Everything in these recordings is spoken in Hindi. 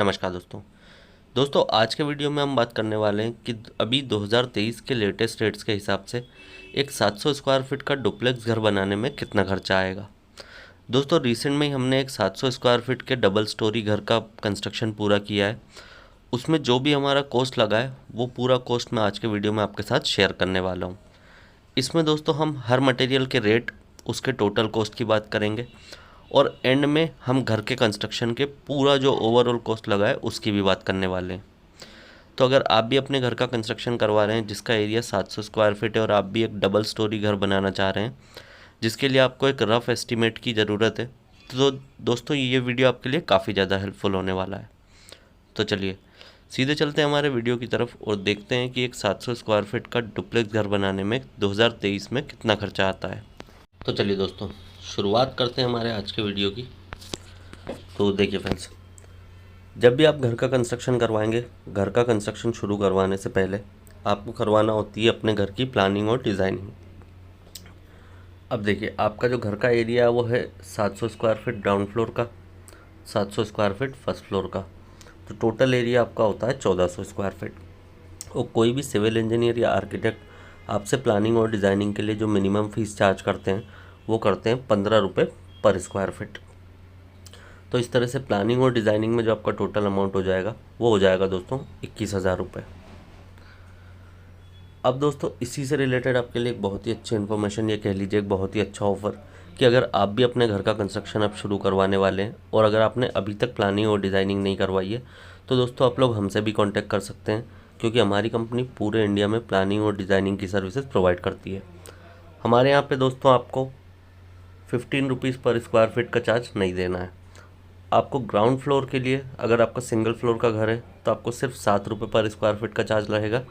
नमस्कार दोस्तों आज के वीडियो में हम बात करने वाले हैं कि अभी 2023 के लेटेस्ट रेट्स के हिसाब से एक 700 स्क्वायर फीट का डुप्लेक्स घर बनाने में कितना खर्चा आएगा। दोस्तों रिसेंट में ही हमने एक 700 स्क्वायर फीट के डबल स्टोरी घर का कंस्ट्रक्शन पूरा किया है। उसमें जो भी हमारा कॉस्ट लगा है वो पूरा कॉस्ट मैं आज के वीडियो में आपके साथ शेयर करने वाला हूँ। इसमें दोस्तों हम हर मटेरियल के रेट, उसके टोटल कॉस्ट की बात करेंगे और एंड में हम घर के कंस्ट्रक्शन के पूरा जो ओवरऑल कॉस्ट लगा है उसकी भी बात करने वाले हैं। तो अगर आप भी अपने घर का कंस्ट्रक्शन करवा रहे हैं जिसका एरिया 700 स्क्वायर फीट है और आप भी एक डबल स्टोरी घर बनाना चाह रहे हैं जिसके लिए आपको एक रफ़ एस्टीमेट की ज़रूरत है, तो दोस्तों ये वीडियो आपके लिए काफ़ी ज़्यादा हेल्पफुल होने वाला है। तो चलिए सीधे चलते हैं हमारे वीडियो की तरफ और देखते हैं कि एक 700 स्क्वायर फीट का डुप्लेक्स घर बनाने में 2023 में कितना खर्चा आता है। तो चलिए दोस्तों शुरुआत करते हैं हमारे आज के वीडियो की। तो देखिए फ्रेंड्स, जब भी आप घर का कंस्ट्रक्शन करवाएंगे, घर का कंस्ट्रक्शन शुरू करवाने से पहले आपको करवाना होती है अपने घर की प्लानिंग और डिज़ाइनिंग। अब देखिए आपका जो घर का एरिया है वो है 700 स्क्वायर फीट ग्राउंड फ्लोर का, 700 स्क्वायर फीट फर्स्ट फ्लोर का, तो टोटल एरिया आपका होता है 1400 स्क्वायर फीट। और कोई भी सिविल इंजीनियर या आर्किटेक्ट आपसे प्लानिंग और डिज़ाइनिंग के लिए जो मिनिमम फ़ीस चार्ज करते हैं वो करते हैं 15 रुपये पर स्क्वायर फीट। तो इस तरह से प्लानिंग और डिज़ाइनिंग में जो आपका टोटल अमाउंट हो जाएगा वो हो जाएगा दोस्तों 21,000 रुपये। अब दोस्तों इसी से रिलेटेड आपके लिए एक बहुत ही अच्छी इन्फॉर्मेशन, ये कह लीजिए एक बहुत ही अच्छा ऑफ़र कि अगर आप भी अपने घर का कंस्ट्रक्शन अब शुरू करवाने वाले हैं और अगर आपने अभी तक प्लानिंग और डिज़ाइनिंग नहीं करवाई है तो दोस्तों आप लोग हमसे भी कॉन्टैक्ट कर सकते हैं, क्योंकि हमारी कंपनी पूरे इंडिया में प्लानिंग और डिज़ाइनिंग की सर्विसेज प्रोवाइड करती है। हमारे यहाँ पे दोस्तों आपको 15 रुपीज़ पर स्क्वायर फीट का चार्ज नहीं देना है। आपको ग्राउंड फ्लोर के लिए, अगर आपका सिंगल फ्लोर का घर है तो आपको सिर्फ 7 रुपये पर स्क्वायर फीट का चार्ज रहेगा,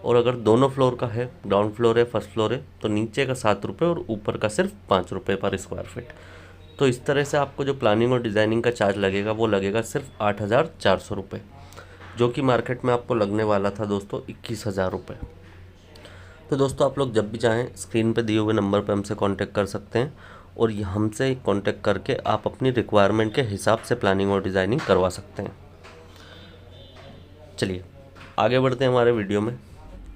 और अगर दोनों फ्लोर का है, ग्राउंड फ्लोर है फर्स्ट फ्लोर है, तो नीचे का 7 रुपये और ऊपर का सिर्फ 5 रुपये पर स्क्वायर फीट। तो इस तरह से आपको जो प्लानिंग और डिज़ाइनिंग का चार्ज लगेगा वो लगेगा सिर्फ 8,400 रुपये, जो कि मार्केट में आपको लगने वाला था दोस्तों 21,000 रुपये। तो दोस्तों आप लोग जब भी चाहें स्क्रीन पे दिए हुए नंबर पे हमसे कांटेक्ट कर सकते हैं और ये हमसे कांटेक्ट करके आप अपनी रिक्वायरमेंट के हिसाब से प्लानिंग और डिज़ाइनिंग करवा सकते हैं। चलिए आगे बढ़ते हैं हमारे वीडियो में।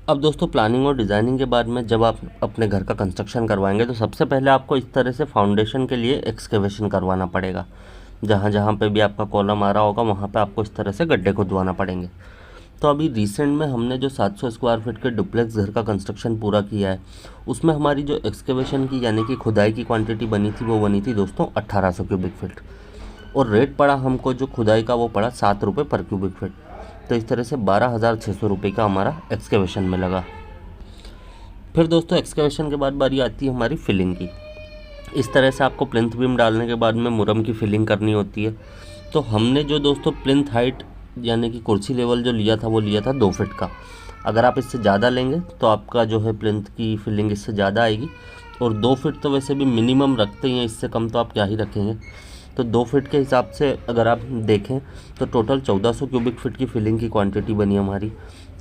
अब दोस्तों प्लानिंग और डिज़ाइनिंग के बाद में जब आप अपने घर का कंस्ट्रक्शन करवाएंगे तो सबसे पहले आपको इस तरह से फाउंडेशन के लिए एक्सकेवेशन करवाना पड़ेगा। जहाँ जहाँ पे भी आपका कॉलम आ रहा होगा वहाँ पे आपको इस तरह से गड्ढे खुदवाना पड़ेंगे। तो अभी रिसेंट में हमने जो 700 स्क्वायर फीट के डुप्लेक्स घर का कंस्ट्रक्शन पूरा किया है उसमें हमारी जो एक्सकेवेशन की यानी कि खुदाई की क्वांटिटी बनी थी वो बनी थी दोस्तों 1800 क्यूबिक फीट, और रेट पड़ा हमको जो खुदाई का वो पड़ा 7 रुपये पर क्यूबिक फीट। तो इस तरह से 12,600 रुपये का हमारा एक्सकेवेशन में लगा। फिर दोस्तों एक्सकेवेशन के बाद बारी आती है हमारी फिलिंग की। इस तरह से आपको प्लिंथ बीम डालने के बाद में मुरम की फिलिंग करनी होती है। तो हमने जो दोस्तों प्लिंथ हाइट यानी कि कुर्सी लेवल जो लिया था वो लिया था 2 फीट का। अगर आप इससे ज़्यादा लेंगे तो आपका जो है प्लिंथ की फिलिंग इससे ज़्यादा आएगी, और 2 फीट तो वैसे भी मिनिमम रखते ही हैं, इससे कम तो आप क्या ही रखेंगे। तो 2 फीट के हिसाब से अगर आप देखें तो टोटल 1400 क्यूबिक फीट की फिलिंग की क्वांटिटी बनी हमारी,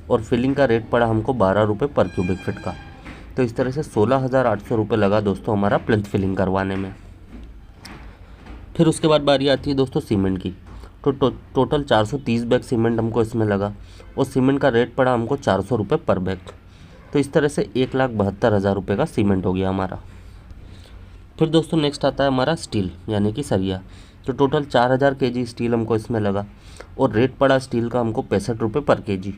और फिलिंग का रेट पड़ा हमको 12 रुपये पर क्यूबिक फीट का। तो इस तरह से 16,800 रुपये लगा दोस्तों हमारा प्लिंथ फिलिंग करवाने में। फिर उसके बाद बारी आती है दोस्तों सीमेंट की। तो टोटल 430 बैग सीमेंट हमको इसमें लगा, और सीमेंट का रेट पड़ा हमको 400 रुपये पर बैग। तो इस तरह से 1,72,000 रुपये का सीमेंट हो गया हमारा। फिर दोस्तों नेक्स्ट आता है हमारा स्टील यानी कि सरिया। तो टोटल 4,000 केजी स्टील हमको इसमें लगा, और रेट पड़ा स्टील का हमको 65 रुपये पर केजी।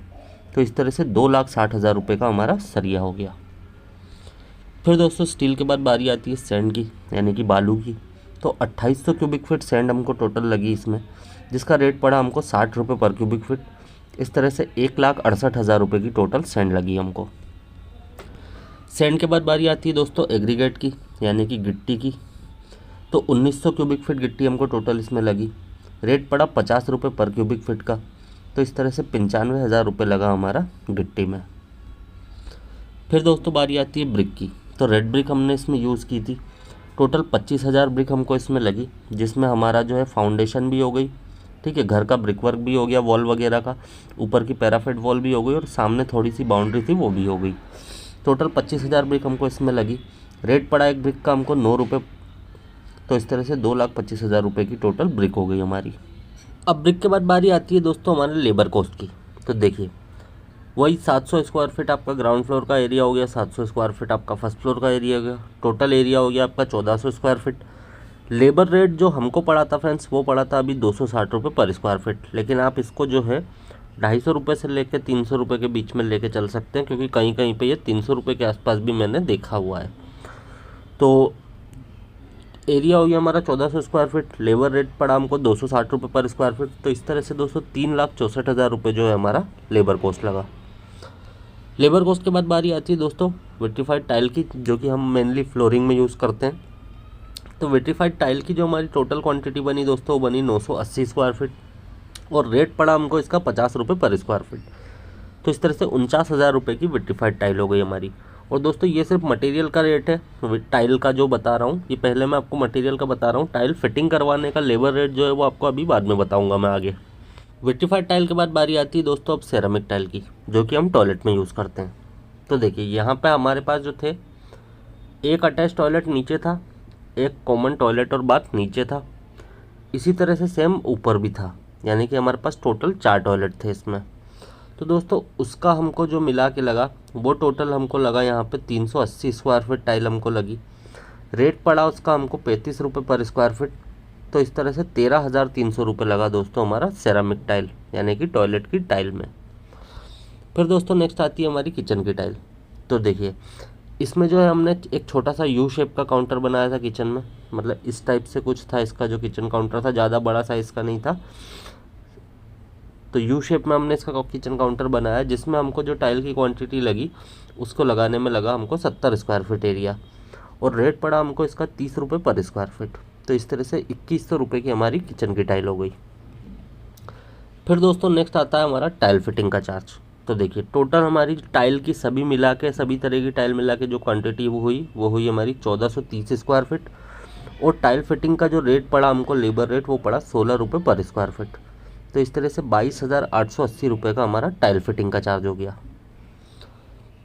तो इस तरह से 2,60,000 रुपये का हमारा सरिया हो गया। फिर दोस्तों स्टील के बाद बारी आती है सैंड की यानी कि बालू की। तो 2800 क्यूबिक फीट सैंड हमको टोटल लगी इसमें, जिसका रेट पड़ा हमको 60 रुपये पर क्यूबिक फीट। इस तरह से 1,68,000 रुपये की टोटल सैंड लगी हमको। सैंड के बाद बारी आती है दोस्तों एग्रीगेट की यानी कि गिट्टी की। तो 1900 क्यूबिक फीट गिट्टी हमको टोटल इसमें लगी, रेट पड़ा 50 रुपये पर क्यूबिक फीट का। तो इस तरह से 95,000 रुपये लगा हमारा गिट्टी में। फिर दोस्तों बारी आती है ब्रिक की। तो रेड ब्रिक हमने इसमें यूज़ की थी। टोटल 25,000 ब्रिक हमको इसमें लगी, जिसमें हमारा जो है फाउंडेशन भी हो गई, ठीक है, घर का ब्रिक वर्क भी हो गया, वॉल वगैरह का, ऊपर की पैराफिट वॉल भी हो गई, और सामने थोड़ी सी बाउंड्री थी वो भी हो गई। टोटल 25,000 ब्रिक हमको इसमें लगी, रेट पड़ा एक ब्रिक का हमको 9 रुपये। तो इस तरह से 2,25,000 रुपये की टोटल ब्रिक हो गई हमारी। अब ब्रिक के बाद बारी आती है दोस्तों हमारे लेबर कॉस्ट की। तो देखिए वही 700 स्क्वायर फीट आपका ग्राउंड फ्लोर का एरिया हो गया, 700 स्क्वायर फीट आपका फर्स्ट फ्लोर का एरिया हो गया, टोटल एरिया हो गया आपका 1400 स्क्वायर फीट। लेबर रेट जो हमको पड़ा था फ्रेंड्स वो पड़ा था अभी 260 रुपये पर स्क्वायर फीट, लेकिन आप इसको जो है 250 रुपये से लेकर 300 रुपये के बीच में लेके चल सकते हैं, क्योंकि कहीं कहीं पे ये 300 रुपये के आसपास भी मैंने देखा हुआ है। तो एरिया हो गया हमारा 1400 स्क्वायर फीट, लेबर रेट पड़ा हमको 260 रुपये पर स्क्वायर फीट। तो इस तरह से दोस्तों 3,64,000 रुपये जो है हमारा लेबर कॉस्ट लगा। लेबर कॉस्ट के बाद बारी आती है दोस्तों विट्रीफाइड टाइल की, जो कि हम मेनली फ्लोरिंग में यूज़ करते हैं। तो विट्रीफाइड टाइल की जो हमारी टोटल क्वांटिटी बनी दोस्तों वो बनी 980 स्क्वायर फीट, और रेट पड़ा हमको इसका 50 रुपये पर स्क्वायर फीट। तो इस तरह से 49,000 रुपये की विट्रीफाइड टाइल हो गई हमारी। और दोस्तों ये सिर्फ मटेरियल का रेट है, टाइल का जो बता रहा हूँ ये पहले मैं आपको मटेरियल का बता रहा हूँ। टाइल फिटिंग करवाने का लेबर रेट जो है वो आपको अभी बाद में बताऊँगा मैं आगे। विट्रीफाइड टाइल के बाद बारी आती है दोस्तों अब सेरामिक टाइल की, जो कि हम टॉयलेट में यूज़ करते हैं। तो देखिए यहाँ पे हमारे पास जो थे एक अटैच टॉयलेट नीचे था, एक कॉमन टॉयलेट और बाथ नीचे था, इसी तरह से सेम ऊपर भी था, यानी कि हमारे पास टोटल 4 टॉयलेट थे इसमें। तो दोस्तों उसका हमको जो मिला के लगा वो टोटल हमको लगा यहाँ पे 380 स्क्वायर फीट टाइल हमको लगी। रेट पड़ा उसका हमको 35 रुपये पर स्क्वायर फीट। तो इस तरह से 13,300 रुपये लगा दोस्तों हमारा सेरामिक टाइल यानी कि टॉयलेट की टाइल में। फिर दोस्तों नेक्स्ट आती है हमारी किचन की टाइल। तो देखिए इसमें जो है हमने एक छोटा सा यू शेप का काउंटर बनाया था किचन में, मतलब इस टाइप से कुछ था इसका जो किचन काउंटर था, ज़्यादा बड़ा साइज़ का नहीं था। तो यू शेप में हमने इसका किचन काउंटर बनाया, जिसमें हमको जो टाइल की क्वांटिटी लगी उसको लगाने में लगा हमको 70 स्क्वायर फीट एरिया, और रेट पड़ा हमको इसका 30 रुपये पर स्क्वायर फीट। तो इस तरह से 2100 रुपये की हमारी किचन की टाइल हो गई। फिर दोस्तों नेक्स्ट आता है हमारा टाइल फिटिंग का चार्ज। तो देखिए टोटल हमारी टाइल की सभी मिला के, सभी तरह की टाइल मिला के जो क्वांटिटी वो हुई हमारी 1430 स्क्वायर फीट, और टाइल फिटिंग का जो रेट पड़ा हमको लेबर रेट वो पड़ा 16 रुपये पर स्क्वायर फीट। तो इस तरह से 22,880 रुपये का हमारा टाइल फिटिंग का चार्ज हो गया।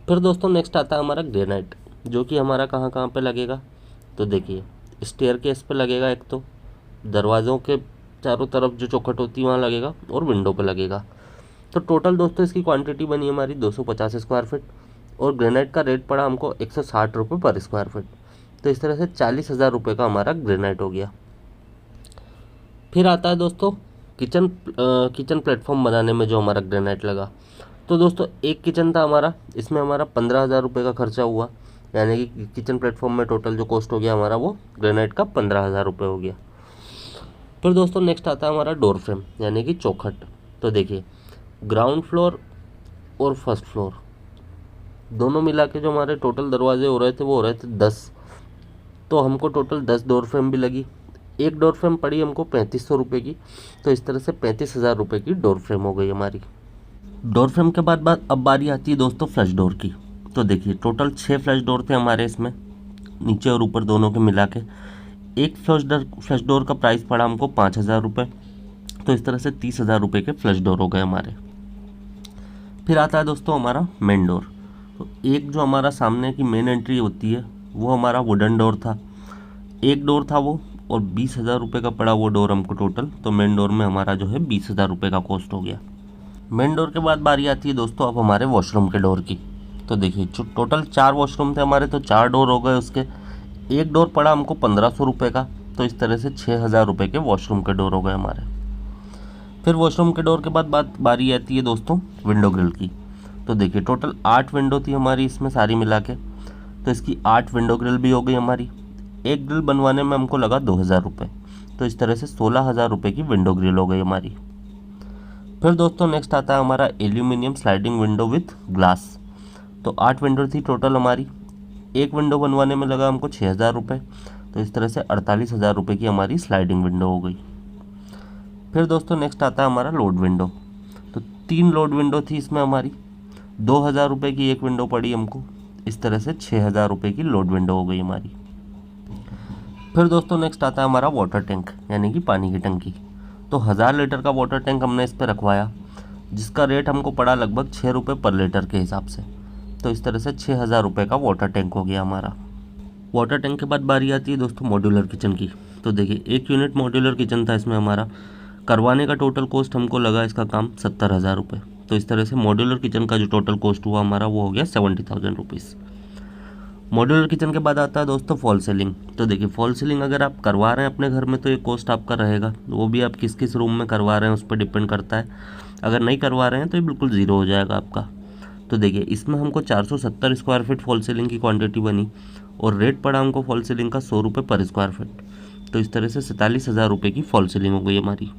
फिर दोस्तों नेक्स्ट आता है हमारा ग्रेनाइट, जो कि हमारा कहाँ कहाँ पे लगेगा। तो देखिए स्टेयरकेस पे लगेगा, एक तो दरवाज़ों के चारों तरफ जो चौखट होती है वहाँ लगेगा, और विंडो पे लगेगा। तो टोटल दोस्तों इसकी क्वांटिटी बनी हमारी 250 स्क्वायर फीट, और ग्रेनाइट का रेट पड़ा हमको 160 रुपये पर स्क्वायर फीट। तो इस तरह से 40,000 रुपये का हमारा ग्रेनाइट हो गया। फिर आता है दोस्तों किचन प्लेटफॉर्म बनाने में जो हमारा ग्रेनाइट लगा। तो दोस्तों एक किचन था हमारा, इसमें हमारा 15,000 रुपये का खर्चा हुआ, यानी कि किचन प्लेटफॉर्म में टोटल जो कॉस्ट हो गया हमारा वो ग्रेनाइट का 15,000 रुपये हो गया। फिर दोस्तों नेक्स्ट आता है हमारा डोर फ्रेम यानी कि चौखट। तो देखिए ग्राउंड फ्लोर और फर्स्ट फ्लोर दोनों मिला के जो हमारे टोटल दरवाजे हो रहे थे वो हो रहे थे 10। तो हमको टोटल 10 डोर फ्रेम भी लगी। एक डोर फ्रेम पड़ी हमको 3500 रुपये की। तो इस तरह से 35,000 रुपये की डोर फ्रेम हो गई हमारी। डोर फ्रेम के बाद अब बारी आती है दोस्तों फ्लश डोर की। तो देखिए टोटल 6 फ्लश डोर थे हमारे इसमें, नीचे और ऊपर दोनों के मिला के। एक फ्लश डोर का प्राइस पड़ा हमको 5,000 रुपये। तो इस तरह से 30,000 रुपये के फ्लश डोर हो गए हमारे। फिर आता है दोस्तों हमारा मेन डोर। तो एक जो हमारा सामने की मेन एंट्री होती है वो हमारा वुडन डोर था, एक डोर था वो, और 20,000 रुपये का पड़ा वो डोर हमको टोटल। तो मेन डोर में हमारा जो है 20,000 रुपये का कॉस्ट हो गया। मेन डोर के बाद बारी आती है दोस्तों अब हमारे वॉशरूम के डोर की। तो देखिए जो टोटल 4 वॉशरूम थे हमारे, तो 4 डोर हो गए उसके। एक डोर पड़ा हमको 1,500 रुपये का। तो इस तरह से 6,000 रुपये के वॉशरूम के डोर हो गए हमारे। फिर वॉशरूम के डोर के बाद बारी आती है दोस्तों विंडो ग्रिल की। तो देखिए टोटल 8 विंडो थी हमारी इसमें सारी मिला के। तो इसकी 8 विंडो ग्रिल भी हो गई हमारी। एक ग्रिल बनवाने में हमको लगा 2,000 रुपये। तो इस तरह से 16,000 रुपये की विंडो ग्रिल हो गई हमारी। फिर दोस्तों नेक्स्ट आता है हमारा aluminium sliding window with glass. तो 8 विंडो थी टोटल हमारी। एक विंडो बनवाने में लगा हमको 6,000 रुपये। तो इस तरह से 48,000 रुपये की हमारी स्लाइडिंग विंडो हो गई। फिर दोस्तों नेक्स्ट आता है हमारा लोड विंडो। तो 3 लोड विंडो थी इसमें हमारी। 2,000 रुपये की एक विंडो पड़ी हमको। इस तरह से 6,000 रुपये की लोड विंडो हो गई हमारी। फिर दोस्तों नेक्स्ट आता है हमारा वाटर टैंक यानी कि पानी की टंकी। तो 1000 लीटर का वाटर टैंक हमने इस पर रखवाया, जिसका रेट हमको पड़ा लगभग 6 रुपये पर लीटर के हिसाब से। तो इस तरह से 6,000 रुपये का वाटर टैंक हो गया हमारा। वाटर टैंक के बाद बारी आती है दोस्तों मॉड्यूलर किचन की। तो देखिए एक यूनिट मॉड्यूलर किचन था इसमें हमारा। करवाने का टोटल कॉस्ट हमको लगा इसका काम 70,000 रुपये। तो इस तरह से मॉड्यूलर किचन का जो टोटल कॉस्ट हुआ हमारा वो हो गया 70,000 रुपीज़। मॉड्यूलर किचन के बाद आता है दोस्तों फॉल सीलिंग। तो देखिए फॉल सीलिंग अगर आप करवा रहे हैं अपने घर में तो ये कॉस्ट आपका रहेगा, वो भी आप किस किस रूम में करवा रहे हैं उस पर डिपेंड करता है। अगर नहीं करवा रहे हैं तो ये बिल्कुल ज़ीरो हो जाएगा आपका। तो देखिए इसमें हमको 470 स्क्वायर फीट फॉल सीलिंग की क्वांटिटी बनी और रेट पड़ा हमको फॉल सीलिंग का 100 रुपये पर स्क्वायर फीट। तो इस तरह से 47,000 रुपये की फॉल सीलिंग हो गई हमारी।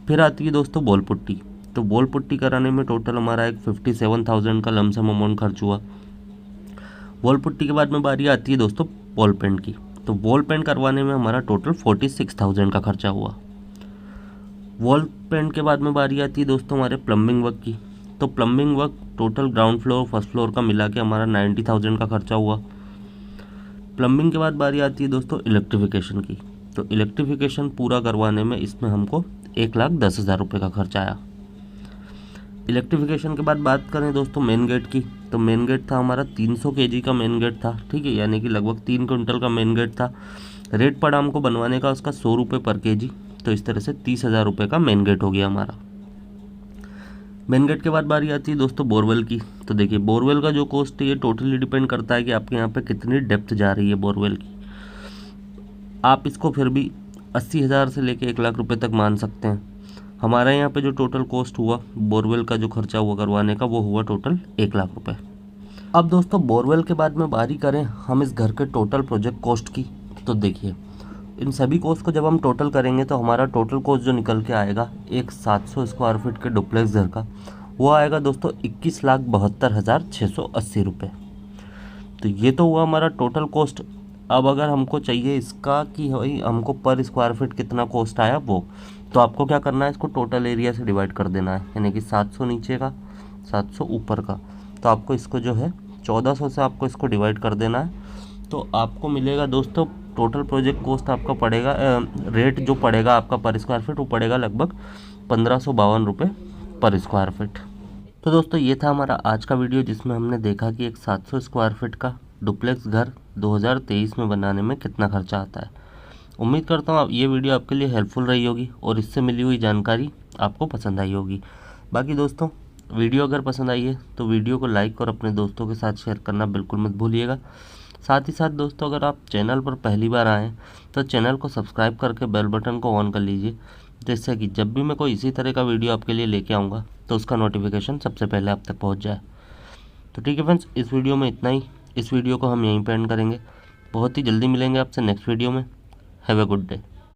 फिर आती है दोस्तों बॉल पुट्टी। तो बॉल पुट्टी कराने में टोटल हमारा एक 57,000 का लमसम अमाउंट खर्च हुआ। वॉल पुट्टी के बाद में बारी आती है दोस्तों वॉल पेंट की। तो वॉल पेंट करवाने में हमारा टोटल 46,000 का खर्चा हुआ। वॉल पेंट के बाद में बारी आती है दोस्तों हमारे प्लम्बिंग वर्क की। तो plumbing work total ground floor first floor का मिला के हमारा 90,000 का खर्चा हुआ। प्लम्बिंग के बाद बारी आती है दोस्तों इलेक्ट्रिफिकेशन की। तो इलेक्ट्रिफिकेशन पूरा करवाने में इसमें हमको 1,10,000 रुपये का खर्चा आया। इलेक्ट्रिफिकेशन के बाद बात करें दोस्तों मेन गेट की। तो मेन गेट था हमारा 300 kg का मेन गेट था, ठीक है, यानी कि लगभग 3 क्विंटल का मेन गेट था। रेट पड़ा हमको बनवाने का उसका 100 रुपये पर kg। तो इस तरह से 30,000 रुपये का मेन गेट हो गया हमारा। मेन गेट के बाद बारी आती है दोस्तों बोरवेल की। तो देखिए बोरवेल का जो कॉस्ट है ये टोटली डिपेंड करता है कि आपके यहाँ पे कितनी डेप्थ जा रही है बोरवेल की। आप इसको फिर भी 80,000 से लेके 1,00,000 रुपये तक मान सकते हैं। हमारे यहाँ पे जो टोटल कॉस्ट हुआ बोरवेल का जो खर्चा हुआ करवाने का वो हुआ टोटल 1,00,000 रुपये। अब दोस्तों बोरवेल के बाद में बारी करें हम इस घर के टोटल प्रोजेक्ट कॉस्ट की। तो देखिए इन सभी कॉस्ट को जब हम टोटल करेंगे तो हमारा टोटल कॉस्ट जो निकल के आएगा एक 700 स्क्वायर फीट के डुप्लेक्स घर का वो आएगा दोस्तों 21,72,680 रुपये। तो ये तो हुआ हमारा टोटल कॉस्ट। अब अगर हमको चाहिए इसका कि भाई हमको पर स्क्वायर फीट कितना कॉस्ट आया वो, तो आपको क्या करना है इसको टोटल एरिया से डिवाइड कर देना है, यानी कि 700 नीचे का 700 ऊपर का। तो आपको इसको जो है 1400 से आपको इसको डिवाइड कर देना है। तो आपको मिलेगा दोस्तों टोटल प्रोजेक्ट कॉस्ट आपका पड़ेगा रेट जो पड़ेगा आपका पर स्क्वायर फीट वो पड़ेगा लगभग 1,552 रुपये पर स्क्वायर फीट। तो दोस्तों ये था हमारा आज का वीडियो जिसमें हमने देखा कि एक 700 स्क्वायर फीट का डुप्लेक्स घर 2023 में बनाने में कितना खर्चा आता है। उम्मीद करता हूँ ये वीडियो आपके लिए हेल्पफुल रही होगी और इससे मिली हुई जानकारी आपको पसंद आई होगी। बाकी दोस्तों वीडियो अगर पसंद आई है तो वीडियो को लाइक और अपने दोस्तों के साथ शेयर करना बिल्कुल मत भूलिएगा। साथ ही साथ दोस्तों अगर आप चैनल पर पहली बार आएँ तो चैनल को सब्सक्राइब करके बेल बटन को ऑन कर लीजिए, जिससे कि जब भी मैं कोई इसी तरह का वीडियो आपके लिए लेके आऊँगा तो उसका नोटिफिकेशन सबसे पहले आप तक पहुँच जाए। तो ठीक है फ्रेंड्स, इस वीडियो में इतना ही। इस वीडियो को हम यहीं पे एंड करेंगे। बहुत ही जल्दी मिलेंगे आपसे नेक्स्ट वीडियो में। Have a good day.